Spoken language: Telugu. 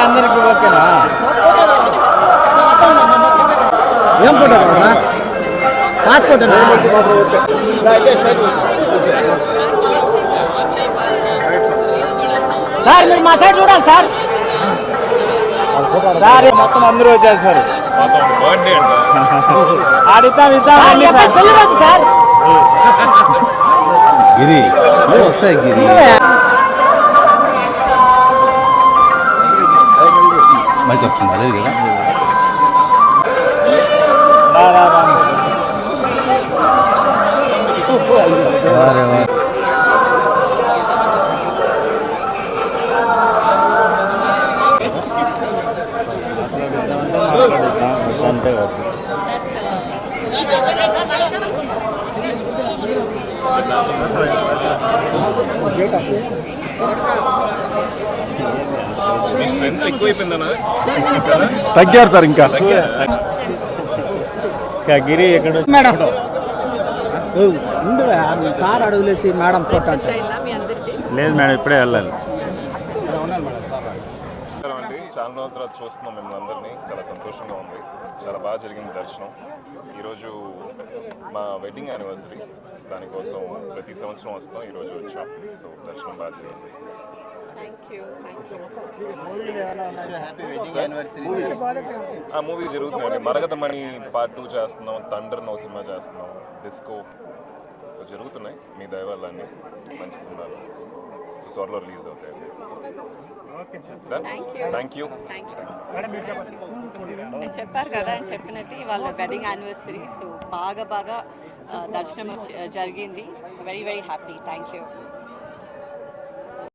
అందరికి ఓకేనా? ఏం ఫోటో కావాలా? పాస్పోర్ట్ సార్, మీరు మా సైడ్ చూడాలి సార్. సార్ మొత్తం అందరూ వచ్చేస్తారు. ఆడిద్దాం ఇద్దాం పెళ్లి రోజు సార్. గిరి వస్తాయి గిరి మైక్ వస్తుంది అదే కదా. తగ్గారు సార్ ఇంకా గిరి ఎక్కడ మేడం సార్ అడుగులేసి మేడం ఫోటో లేదు మేడం ఇప్పుడే వెళ్ళాలి. చాలా రోజుల తర్వాత చూస్తున్నాం మిమ్మల్ని అందరినీ, చాలా సంతోషంగా ఉంది. చాలా బాగా జరిగింది దర్శనం. ఈరోజు మా వెడ్డింగ్ యానివర్సరీ, దానికోసం ప్రతి సంవత్సరం వస్తాం, ఈరోజు వచ్చాం. సో దర్శనం బాగా జరిగింది. ఆ మూవీ జరుగుతుందండి. మరగతమణి పార్ట్ 2 చేస్తున్నాం, థండర్ నో సినిమా చేస్తున్నాం, డిస్కో. సో జరుగుతున్నాయి మీ దయ వల్ల అన్ని మంచి సినిమాలు. సో త్వరలో రిలీజ్ అవుతాయండి. Thank you. చెప్పారు కదా అని చెప్పినట్టు వాళ్ళ వెడ్డింగ్ యానివర్సరీ. సో బాగా దర్శనం జరిగింది. So very happy. Thank you.